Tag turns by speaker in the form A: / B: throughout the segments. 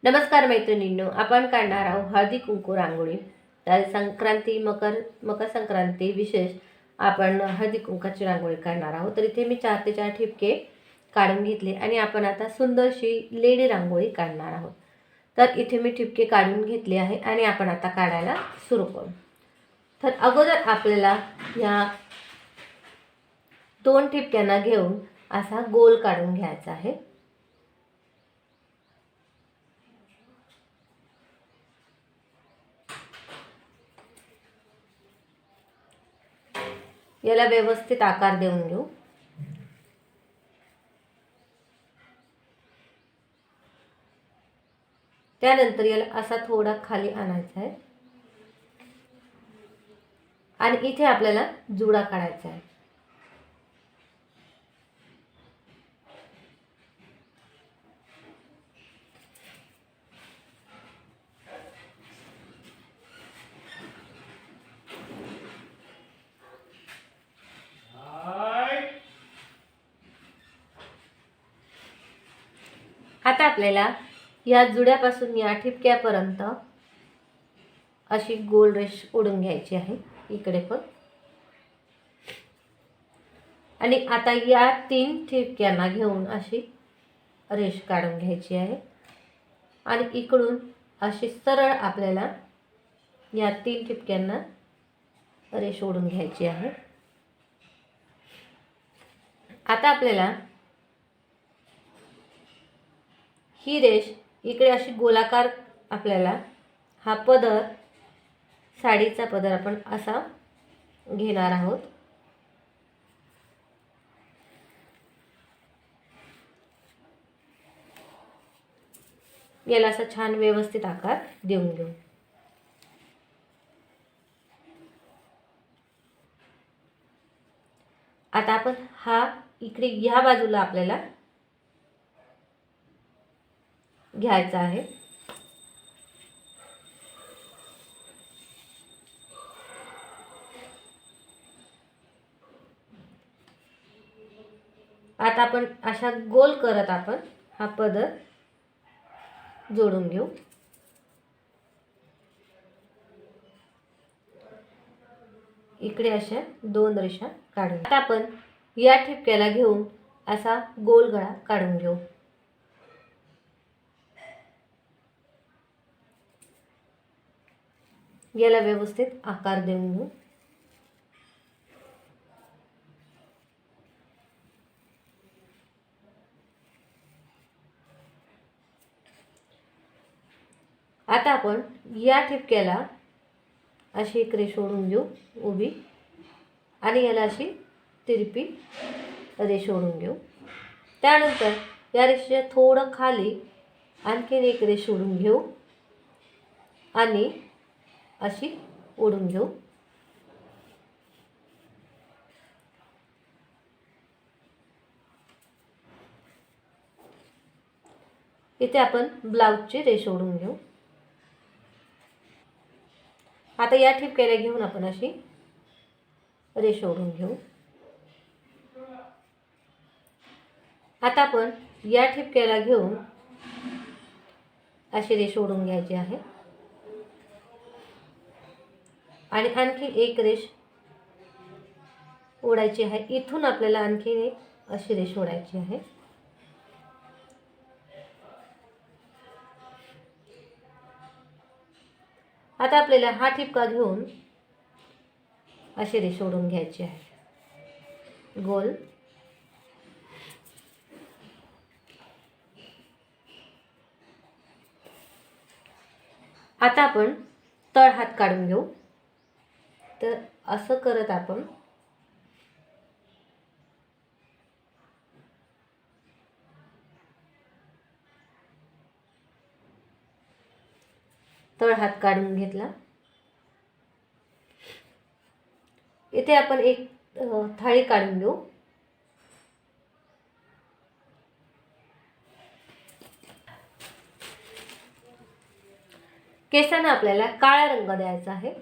A: नमस्कार मैत्रिणींनो, आपण काढणार आहोत हळदी कुंकू रांगोळी। तर संक्रांती मकर संक्रांती विशेष आपण हळदी कुंकाची रांगोळी काढणार आहोत। तर इथे मी 4 ते 4 ठिपके काढून घेतले आणि आपण आता सुंदरशी लेडी रांगोळी काढणार आहोत। तर इथे मी ठिपके काढून घेतले आहे आणि आपण आता काढायला सुरू करू। तर अगोदर आपल्याला या 2 ठिपक्यांना घेऊन असा गोल काढून घ्यायचा आहे। याला व्यवस्थित आकार देऊन घेऊ। त्यानंतर याला असा थोडा खाली आणायचा आहे आणि इथे आपल्याला जुडा काढायचा आहे। आता आपल्याला या जुड्यापासून या ठिपक्यापर्यंत अशी गोल रेष ओढून घ्यायची आहे इकडे पण। आणि आता या 3 ठिपक्यांना घेऊन अशी रेष काढून घ्यायची आहे आणि इकडून अशी सरळ आपल्याला या 3 ठिपक्यांना रेष ओढून घ्यायची आहे। आता आपल्याला ही रेष इकडे अशी गोलाकार आपल्याला हा पदर साडीचा पदर आपण असा घेणार आहोत। याला असा छान व्यवस्थित आकार देऊन घेऊ। आता आपण हा इकडे या बाजूला आपल्याला घ्यायचा आहे। आता आपण अशा गोल करत आपण हा पदर जोडून घेऊ। इकडे अशा 2 रेषा काढू। आता आपण या ठिपक्याला घेऊन असा गोल गळा काढून घेऊ। याला व्यवस्थित आकार देऊन घेऊ। आता आपण या ठिपक्याला अशी एक रेष ओढून घेऊ उभी आणि याला अशी तिरपी रेष ओढून घेऊ। त्यानंतर या रेषेच्या थोडं खाली आणखीन एक रेष ओढून घेऊ आणि अशी ओढून घेऊ। इथे आपण ब्लाउजची रेष ओढून घेऊ। आता या ठिपक्याला घेऊन आपण अशी रेष ओढून घेऊ। आता आपण या ठिपक्याला घेऊन अशी रेष ओढून घ्यायची आहे आणि आणखी एक रेष ओढायची आहे। इथून आपल्याला आणखी एक अशी रेष ओढायची आहे। आता आपल्याला हा ठिपका घेऊन अशी रेष ओढून घ्यायची आहे गोल। आता आपण तळ हात काढून घेऊ। तर असं करत आपण तळ हात काढून घेतला। इथे आपण एक थाळी काढून घेऊ। केसांना आपल्याला काळा रंग द्यायचा आहे।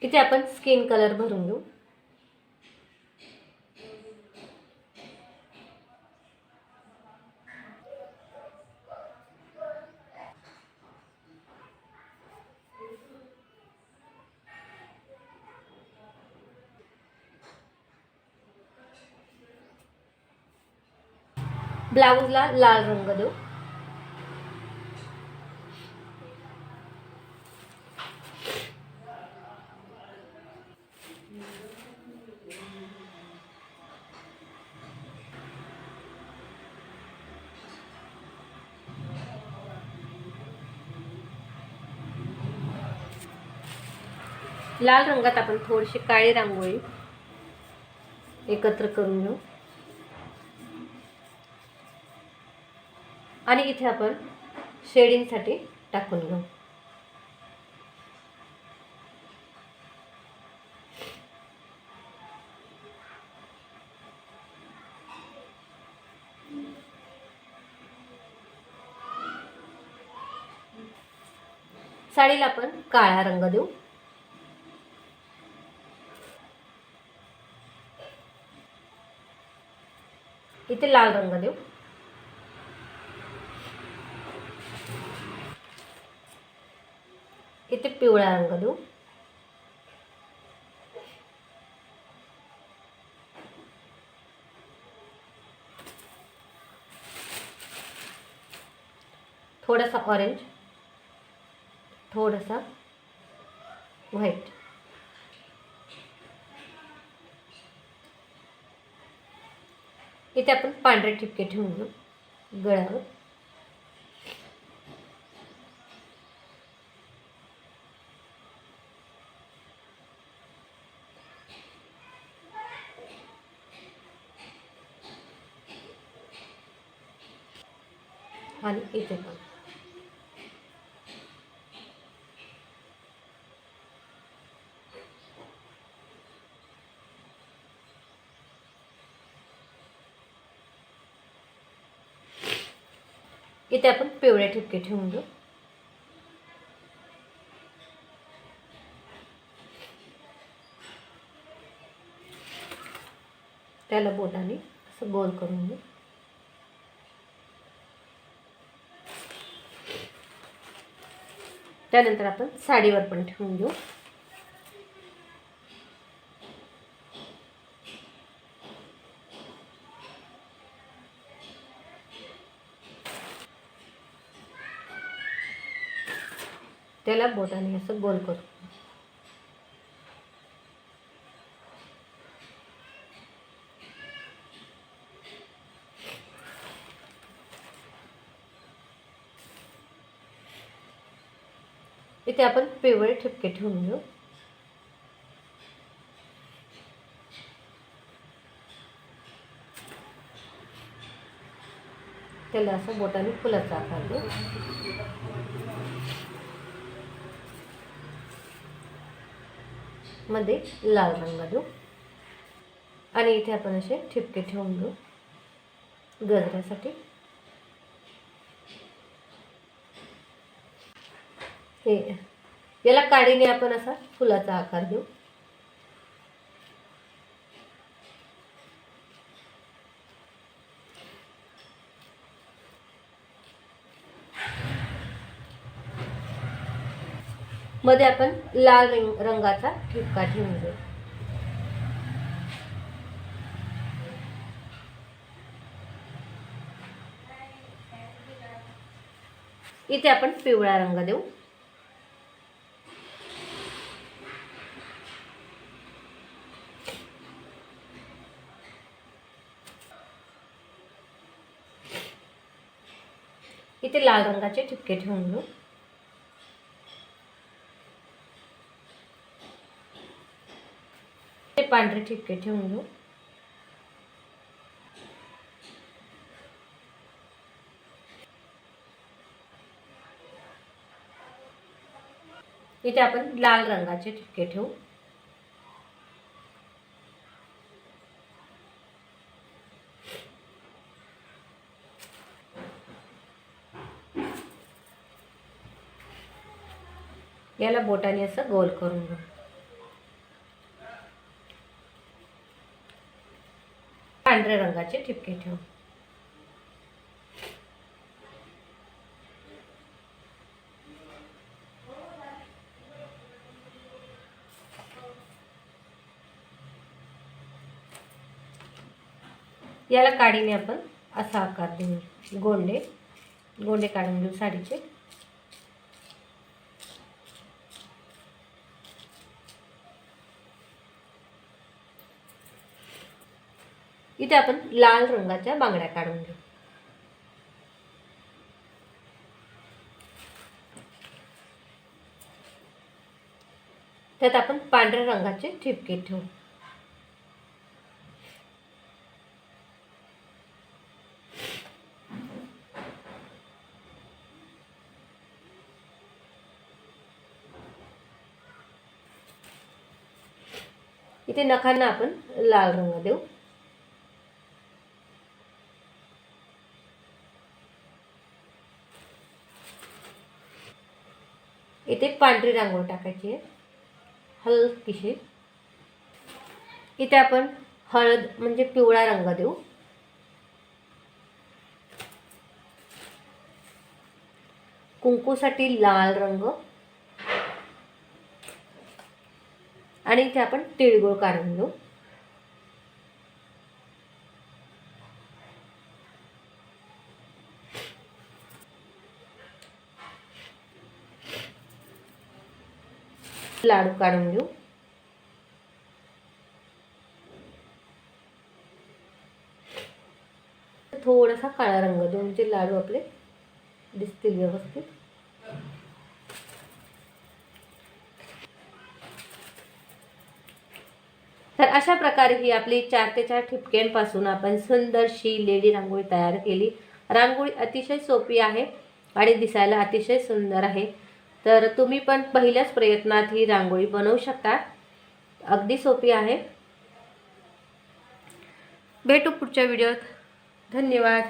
A: इथे आपण स्किन कलर भरून घेऊ. ब्लाऊजला लाल रंग देऊ. लाल रंगात आपण थोडीशी काळी रांगोळी एकत्र करून घेऊ आणि इथे आपण शेडिंगसाठी टाकून घेऊ. साडीला आपण काळा रंग देऊ. इथे लाल रंग देऊ. इथे पिवळा रंग देऊ. थोडासा ऑरेंज, थोडासा व्हाईट. इथे आपण पांढरे ठिपके ठेवून घेऊ गळ्यावर. आणि इथे पण इथे आपण पिवळे ठिपके ठेवून घेऊ. त्याला बोटाने असं गोल करून घेऊ. त्यानंतर आपण साडीवर पण ठेवून घेऊ. त्याला बोटाने असं गोल करू. इथे आपण पिवळे ठिपके ठेवून घेऊ. त्याला असं बोटाने फुलाचा आकार देऊ. मध्ये लाल रंग देऊ आणि इथे आपण असे ठिपके ठेवून घेऊ गजऱ्यासाठी. हे याला काडीने आपण असा फुलाचा आकार देऊ. मध्ये आपण लाल रंगाचा ठिपका ठेवून घेऊ. इथे आपण पिवळा रंग देऊ. इथे लाल रंगाचे ठिपके ठेवून घेऊ. ते पांढरे ठिपके ठेवून घेऊ. इथे आपण लाल रंगाचे ठिपके ठेवू. याला बोटाने असं गोल करून घेऊ. पांढऱ्या रंगाचे ठिपके ठेवू. याला काडीने आपण असा आकार देऊ. गोंडे काढून घेऊ साडीचे. इथे आपण लाल रंगाच्या बांगड्या काढून घेऊ. त्यात आपण पांढऱ्या रंगाचे ठिपके ठेवू. इथे नखांना आपण लाल रंग देऊ. इथे पांढरी रांगोळी टाकायची आहे हलकीशी. इथे आपण हळद म्हणजे पिवळा रंग देऊ. कुंकूसाठी लाल रंग आणि इथे आपण तिळगुळ काढून घेऊ. लाडू काढून घेऊ. थोडासा काळा रंग देऊ म्हणजे लाडू आपले दिसतील व्यवस्थित. तर अशा प्रकारे ही आपली 4 ते 4 ठिपक्यांपासून आपण सुंदरशी लेडी रांगोळी तयार केली. रांगोळी अतिशय सोपी आहे आणि दिसायला अतिशय सुंदर आहे. तर तुम्ही पण पहिल्याच प्रयत्नात ही रांगोळी बनवू शकता. अगदी सोपी आहे. भेटू पुढच्या व्हिडिओत. धन्यवाद.